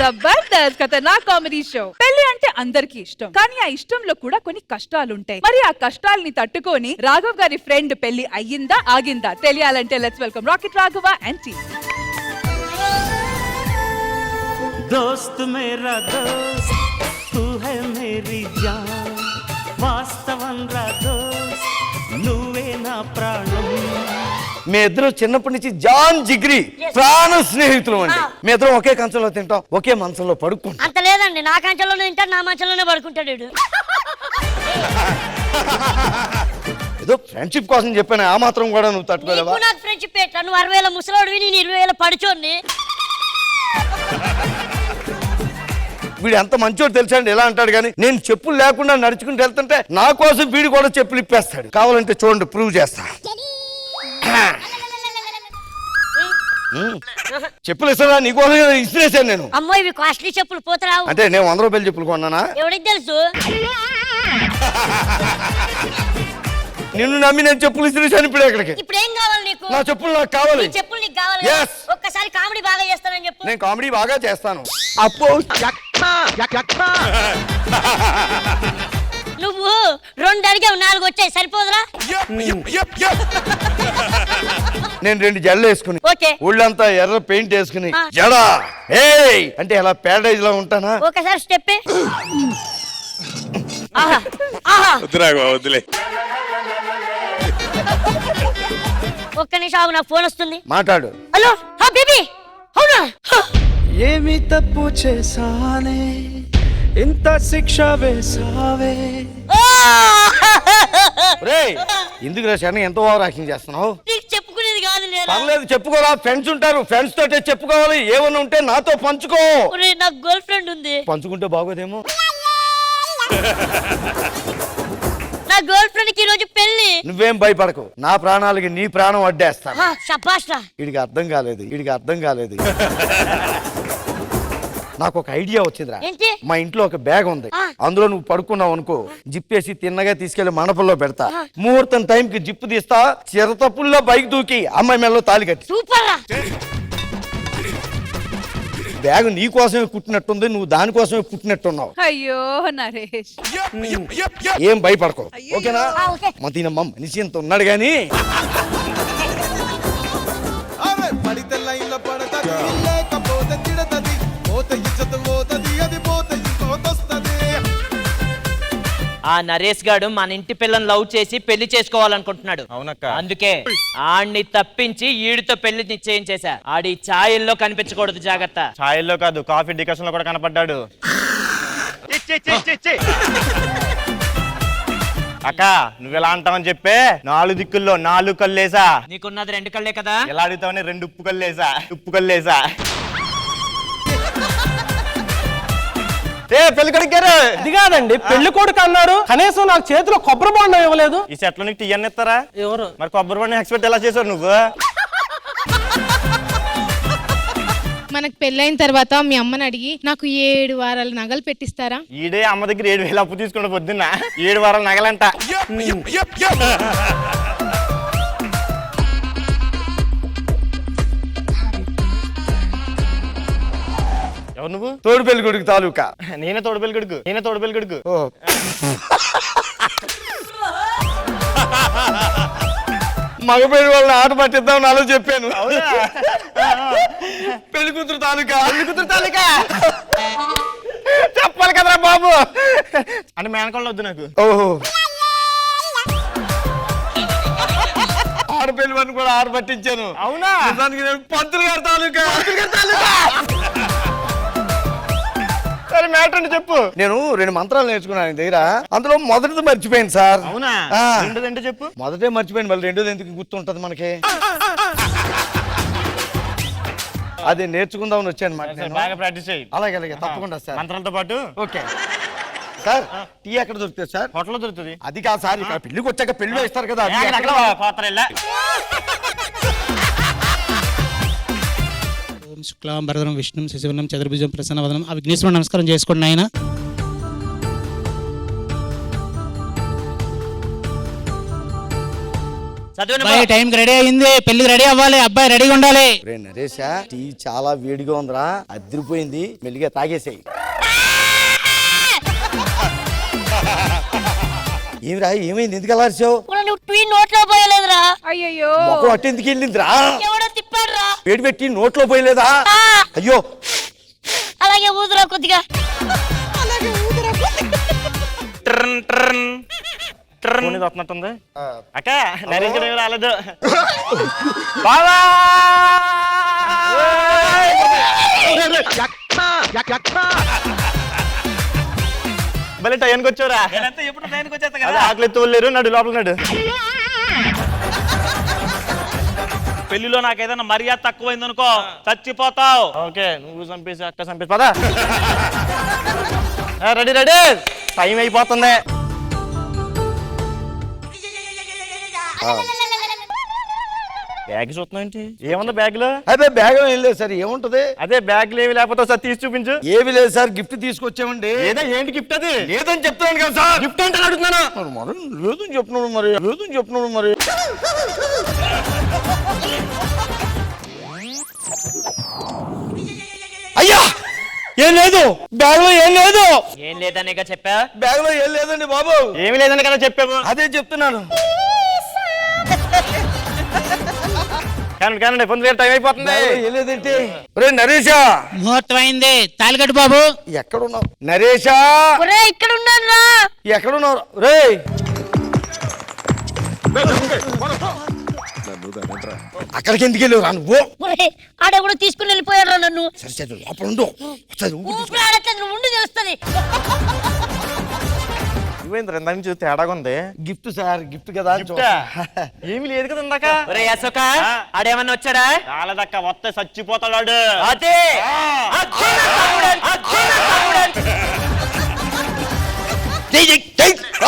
జబర్దస్త్ ఖతర్నాక్ comedy show. పెళ్లి అంటే అందరికీ ఇష్టం, కానీ ఆ ఇష్టంలో కూడా కొన్ని కష్టాలుంటాయి. మరి ఆ కష్టాలని తట్టుకొని రాఘవ్ గారి ఫ్రెండ్ పెళ్లి అయ్యిందా ఆగిందా తెలియాలంటే let's welcome rocket Raghava and team. दोस्त मेरा दोस्त तू है मेरी जान వాస్తవం రా దోస్త్ నువ్వే నా ప్రాణం. మీ ఇద్దరు చిన్నప్పటి నుంచి జాన్ జిగ్రీ ప్రాణ స్నేహితులు అండి. మీ ఇద్దరం ఒకే కంచంలో తింటాం, ఒకే మంచంలో పడుకుంటాం. అంత లేదండి, నా కంచంలోనే తింటాడు, నా మంచంలోనే పడుకుంటాడు. ఏదో ఫ్రెండ్షిప్ కోసం చెప్పాను, ఆ మాత్రం కూడా నువ్వు తట్టుకోలేవా? నాకు ఫ్రెండ్షిప్ పెట్టా, నువ్వు 60,000 ముసలోడివి, నేను 20,000 పడుచోడిని. వీడు ఎంత మంచోడు తెలుసా అండి, ఎలా అంటాడు కానీ నేను చెప్పులు లేకుండా నడుచుకుంటూ వెళ్తుంటే నా కోసం వీడు కూడా చెప్పులు ఇప్పేస్తాడు. కావాలంటే చూడండి, ప్రూవ్ చేస్తా. చెప్పులు ఇస్తారా నీకోసం ఇసిరేసాను నేను. అమ్మో ఇవి కాస్ట్లీ చెప్పులు పోతరావు. అంటే నేను 100 రూపాయలు చెప్పులు కొన్నానా? ఎవరికి తెలుసు? నిన్ను నమ్మి నేను చెప్పులు ఇసిరేసాను. ఇప్పుడు ఎక్కడికి? ఇప్పుడు ఏం కావాలి నీకు? నా చెప్పులు నాకు కావాలి. చెప్పులు నీకు కావాలి? Yes. ఒక్కసారి కామెడీ బాగా చేస్తానని చెప్పు. నేను కామెడీ బాగా చేస్తాను. అప్పో నువ్వు 2 అడిగావు, 4 వచ్చాయి, సరిపోదురా? నేను 2 జడలు వేసుకుని ఓకే, ఊళ్ళంతా ఎర్ర పెయింట్ వేసుకుని జడా ఏయ్ అంటే అలా ప్యారడైజ్ లో ఉంటానా? ఒకసారి స్టెప్. వద్దులే. ఒక్క నిమిషం ఆగు, నాకు ఫోన్ వస్తుంది. మాట్లాడు. హలో బేబీ, అవునా? ఏమి తప్పు చేసానే ఇంత శిక్ష వేసావే. రేయ్ ఎందుకు రా శని ఎంత ఓవర్ యాక్టింగ్ చేస్తున్నావు? నీకు చెప్పుకునేది కాదు నేను. పర్లేదు చెప్పుకోరా, ఫ్రెండ్స్ ఉంటారు, ఫ్రెండ్స్ తోటే చెప్పుకోవాలి. ఏమన్నా ఉంటే నాతో పంచుకో. నాకు గర్ల్ ఫ్రెండ్ ఉంది. పంచుకుంటే బాగోదేమో. నా గర్ల్ ఫ్రెండ్ కి ఈరోజు పెళ్లి. నువ్వేం భయపడకు, నా ప్రాణాలకి నీ ప్రాణం అడ్డేస్తాను. శభాష్ రా. వీడికి అర్థం కాలేదు. నాకు ఒక ఐడియా వచ్చిందిరా. ఏంటి? మా ఇంట్లో ఒక బ్యాగ్ ఉంది, అందులో నువ్వు పడుకున్నావు అనుకో, జిప్పేసి తిన్నగా తీసుకెళ్లి మండపంలో పెడతా. ముహూర్తం టైంకి జిప్పు తీస్తా, చిరతపుల్లో బైక్ దూకి అమ్మాయి మెల్లో తాళి కట్టి. సూపర్ రా. బ్యాగ్ నీ కోసమే కుట్టినట్టుంది, నువ్వు దానికోసమే కుట్టినట్టున్నావు. అయ్యో నరేష్, ఏం భయపడకు, ఓకేనా? ఓకే. మతీనమ్మ మనిషి ఎంత ఉన్నాడు గాని. పడితే లైన్లో పడతది, లేకపోతే తిడతది, పోతే ఇజ్జత్ పోతది, అది పోతే ఇంకోతొస్తది. ఆ నరేష్ గాడు మన ఇంటి పిల్లని లవ్ చేసి పెళ్లి చేసుకోవాలనుకుంటున్నాడు. అవునక్క. అందుకే ఆడిని తప్పించి ఈడితో పెళ్లి నిశ్చయం చేశా. ఆడి ఛాయల్లో కనిపించకూడదు, జాగ్రత్త. ఛాయల్లో కాదు, కాఫీ డికాషన్ లో కూడా కనపడ్డాడు. అక్క నువ్వు ఎలా అంటావని చెప్పే 4 దిక్కుల్లో 4 కళ్ళేసా. నీకున్నది 2 కళ్ళే కదా. ఎలా అడుగుతావని 2 ఉప్పు కళ్ళేసా. పెళ్లి కొడుకారు. ఇది కాదండి, పెళ్లి కొడుకు అన్నారు, కనీసం నాకు చేతిలో కొబ్బరి బొండం ఇవ్వలేదు. ఈ సెట్ లో నీకు టీయన్ ఇస్తారా? ఎవరు? మరి కొబ్బరి బండి ఎక్స్పెక్ట్ ఎలా చేసావు నువ్వు? మనకు పెళ్ళైన తర్వాత మీ అమ్మని అడిగి నాకు 7 వారాల నగలు పెట్టిస్తారా? ఈడే అమ్మ దగ్గర 7,000 అప్పు తీసుకుంటే పొద్దున్న 7 వారాలు నగలంట. ఎవరు నువ్వు? తోడు పెళ్లి కొడుకు తాలూకా. నేనే తోడు పెళ్లి కొడుకు. ఓ మగ పెళ్లి వాళ్ళని ఆట పట్టిద్దాం నాలో చెప్పాను. పెళ్లి కూతురు తాలూకా. చెప్పాలి కదరా బాబు. అంటే మేనకోళ్ళు వద్దు నాకు. ఓహో, ఆడపిల్లి వాడిని కూడా ఆట పట్టించాను. అవునా? దానికి నేను పంతులు గారి తాలూకా. సరే మ్యాటర్ అంటే చెప్పు. నేను 2 మంత్రాలు నేర్చుకున్నాను ఆయన దగ్గర, అందులో మొదటిది మర్చిపోయింది సార్. అవునా? రెండోదంటే చెప్పు. మొదటే మర్చిపోయింది, మళ్ళీ రెండోది ఎందుకు గుర్తుంటది మనకి? అదే నేర్చుకుందామని వచ్చాను మాట. బాగా ప్రాక్టీస్ చేయి. అలాగే తప్పకుండా సార్. మంత్రాలతో పాటు. Okay sir. టీ ఎక్కడ దొరుకుతుంది సార్? హోటల్లో దొరుకుతుంది. అది కాదు సార్, ఇక్కడ పెళ్లికి వచ్చాక పెళ్లి ఇస్తారు కదా. శుక్లాం భరధరం విష్ణుం శశివర్ణం చతుర్భుజం ప్రసన్నవదనం. ఆ విఘ్నేశ్వరుడు నమస్కారం చేసుకోండి ఆయన. చదివిన అబ్బాయి టైంకి రెడీ అయింది, పెళ్లికి రెడీ అవ్వాలి, అబ్బాయి రెడీగా ఉండాలి. రే నరేషా, టీ చాలా వేడిగా ఉందిరా, అదిరిపోయింది, మెల్లిగా తాగేసేయి. ఏమిరా, ఏమైంది, ఎందుకు అలా అరిచావు? నువ్వు టీ నోట్లో పోయలేదురా. అయ్యయ్యో మొఖం అటు ఎందుకు వెళ్ళిందిరా? ఎవడో తిప్పాడురా. వేడి పెట్టి నోట్లో పోయలేదా? అయ్యో, అలాగే ఊదురా కొద్దిగా. వస్తున్నట్టుంది. అక్క నరేష్ గారు ఏమీ రాలేదు. బావా భలే టైంకి వచ్చావురా. ఎప్పుడు ట్రైన్కి వచ్చేస్తా అదే కదా. ఆకలి తోలేరు, నడు లోపల నడు. పెళ్లిలో నాకు ఏదైనా మర్యాద తక్కువైంది అనుకో చచ్చిపోతావు. ఓకే, నువ్వు చంపేసి అక్క చంపేసి పదా. రెడీ రెడీ, టైం అయిపోతుంది. బ్యాగ్ చూస్తున్నావు ఏంటి? ఏముంది బ్యాగ్ లో? అదే బ్యాగ్ ఏం లేదు సార్, ఏముంటది? అదే బ్యాగ్ ఏమి లేకపోతే సార్ తీసి చూపించు. ఏమి లేదు సార్, గిఫ్ట్ తీసుకొచ్చామండి. ఏదో ఏంటి గిఫ్ట్ అది? లేదని చెప్తున్నాను కదా సార్. గిఫ్ట్ అంటే అడుగుతున్నాను. మరి లేదని చెప్తున్నాడు, మరి లేదని చెప్తున్నాడు. మరి అయ్యా, ఏం లేదు, బ్యాగ్ లో ఏం లేదు. ఏం లేదనేగా చెప్పా. బ్యాగ్ లో ఏం లేదండి బాబు. ఏమి లేదని కదా చెప్పావు. అదే చెప్తున్నాను. కానీ పొందుగా టైం అయిపోతుంది. బ్యాగ్ లో ఏం లేదంటే. రే నరేషా, ముహూర్తం అయింది, తాలికట్టు బాబు. ఎక్కడున్నావు నరేషా? ఒరే ఇక్కడ ఉన్నాను రా. ఎక్కడున్నావు రే? అక్కడికి ఎందుకు వెళ్ళావు రా నువ్వు? ఒరే ఆడెవడో తీసుకుని వెళ్ళిపోయాడు నన్ను. సరే సరే, లోపల ఉండు. ఒకసారి ఊపిరి తీసుకో. ఊపిరి ఆడట్లేదు, నువ్వు ఉండి తెలుస్తుంది. నువ్వేంద్ర ఇందాక నుంచి తేడాగా ఉంది. గిఫ్ట్ సార్, గిఫ్ట్ కదా. ఏమి లేదు కదా ఇందాక. ఒరే అశోక, ఆడేమన్నా వచ్చాడా? రాలేదక్క, వస్తే చచ్చిపోతాడు. అదే అదే నా తమ్ముడు, అదే నా తమ్ముడు.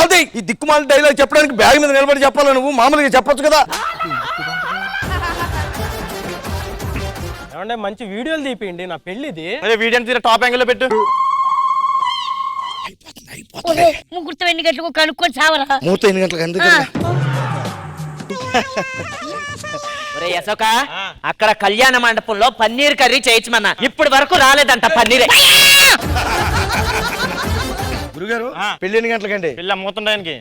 అదే ఈ దిక్కుమాల డైలాగ్ చెప్పడానికి బ్యాగ్ మీద నిలబడి చెప్పాలా నువ్వు? మామూలుగా చెప్పొచ్చు కదా. ఏమంటే మంచి వీడియోలు తీపియండి, నా పెళ్లిది. అదే వీడియో తీర టాప్ యాంగిల్ లో పెట్టు. ఒరే ముగ్గురు ఎన్ని గంటలకు కనుక్కొని చావరా. మూత 8 గంటలకు ఎందుకు? ఒరే అశోక, అక్కడ కళ్యాణ మండపంలో పన్నీర్ కర్రీ చేయించమన్నా, ఇప్పటి వరకు రాలేదంట పన్నీరే. గురుగారు, పెళ్లి ఎన్ని గంటలకండి? పిల్ల మూతుండడానికి.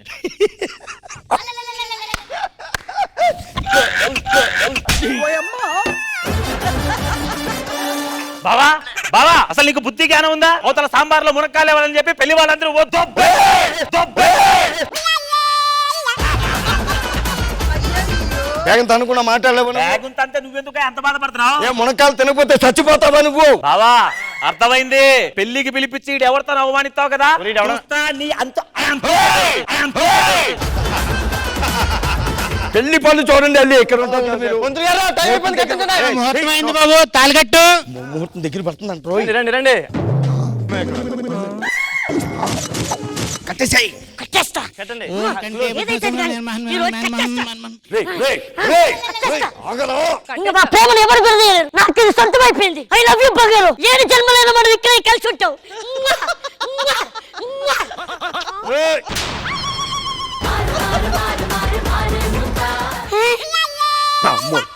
బావా బావా, అసలు నీకు బుద్ధి జ్ఞానం ఉందా? అవతల సాంబార్లో మునక్కాయలు ఇవ్వాలని చెప్పి పెళ్లి వాళ్ళందరూ బ్యాగ్ అనుకున్నా మాట్లాడలేవు. అంతే, నువ్వెందుకు అంత బాధపడుతున్నావు? ఏ మునక్కాయలు తినకపోతే చచ్చిపోతావా నువ్వు? బావా అర్థమైంది, పెళ్లికి పిలిపించి ఈడు ఎవరితో అవమానిస్తావు కదా. చూస్తా నీ అంత. పెళ్లి పనులు చూడండి, వెళ్ళి ఇక్కడ ఉంటారు కదా మీరు. ముహూర్తం అయింది బాబు, తాలికట్టు. ముహూర్తం దగ్గర పడుతుంది అంటారు. రండి రండి. కట్టేసాయి. కట్టేస్తా. కట్టండి. ఏదైతే కానీ ఈ రోజు కట్టేస్తా. ఇంకా మా ప్రేమను ఎవరు గుర్తు నాకు ఇది సొంతమైపోయింది. ఐ లవ్ యూ బంగారు. 7 జన్మలైన మనం ఇక్కడ కలిసి ఉంటాం.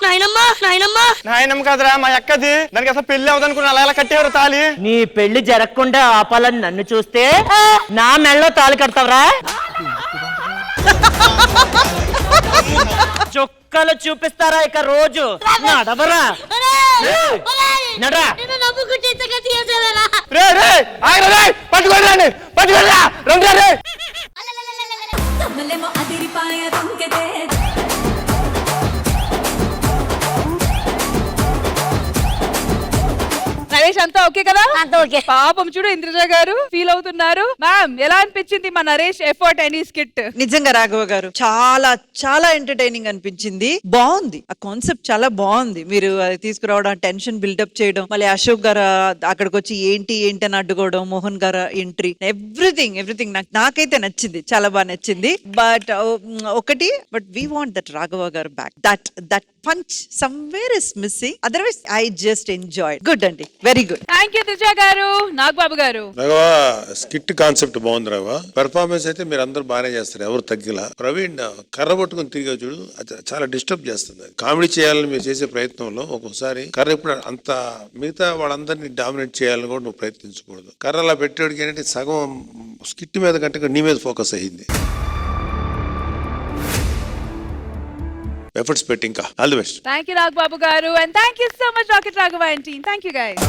నాయనమ్మా నాయనమ్మా. నాయనమ్మ కాదురా, మా అక్కది. దానికి అసలు పెళ్లి అవదనుకున్నా, అలా ఎలా కట్టేవారు తాళి? నీ పెళ్లి జరగకుండా ఆపాలని నన్ను చూస్తే నా మెళ్ళలో తాళి కడతావరా? చుక్కలు చూపిస్తారా ఇక రోజు? నడవరా నడరా. నేను నమ్ముకుంటే ఇంతగా తీయసేవేరా. రే రే, ఆగరా రే, పట్టుకోండి రండి, పట్టుకోండి రా, రండి రే. నరేష్ అంతా ఓకే కదా? అంతా ఓకే. పాపం చూడు ఇంద్రజ గారు ఫీల్ అవుతున్నారు. మ్యామ్, ఎలా అనిపించింది మా నరేష్ ఎఫర్ట్ అండ్ ఈ స్కిట్? నిజంగా రాఘవ గారు చాలా చాలా ఎంటర్టైనింగ్ అనిపించింది. బాగుంది, ఆ కాన్సెప్ట్ చాలా బాగుంది. మీరు అది తీసుకురావడం, టెన్షన్ బిల్డప్ చేయడం, మళ్ళీ అశోక్ గారు అక్కడికి వచ్చి ఏంటి ఏంటి అని అడ్డుకోవడం, మోహన్ గారు ఎంట్రీ, ఎవ్రీథింగ్ నాకైతే నచ్చింది, చాలా బాగా నచ్చింది. బట్ ఒకటి, but we want that Raghava గారు back. That punch somewhere is missing. Otherwise I just enjoy. Good అండి, very very good. Thank you Trisha గారు. నాగబాబు గారు. రాఘవా స్కిట్ కాన్సెప్ట్ బాగుంది రాఘవా. పెర్ఫార్మెన్స్ అయితే మీరు అందరూ బాగానే చేస్తారు, ఎవరు తగ్గిలా. ప్రవీణ్ కర్ర పట్టుకుని తిరిగా చూడు, అది చాలా డిస్టర్బ్ చేస్తుంది. కామెడీ చేయాలని మీరు చేసే ప్రయత్నంలో ఒక్కొక్కసారి కర్ర ఇప్పుడు అంత మిగతా వాళ్ళందరినీ డామినేట్ చేయాలని కూడా నువ్వు ప్రయత్నించకూడదు. కర్ర అలా పెట్టేవాడికి ఏంటంటే సగం స్కిట్ మీద కంటే నీ మీద ఫోకస్ అయ్యింది. ఎఫర్ట్స్ పెట్టి ఇంకా all the best. Thank you Nagababu గారు. And thank you so much Rocket Raghava and team. Thank you guys.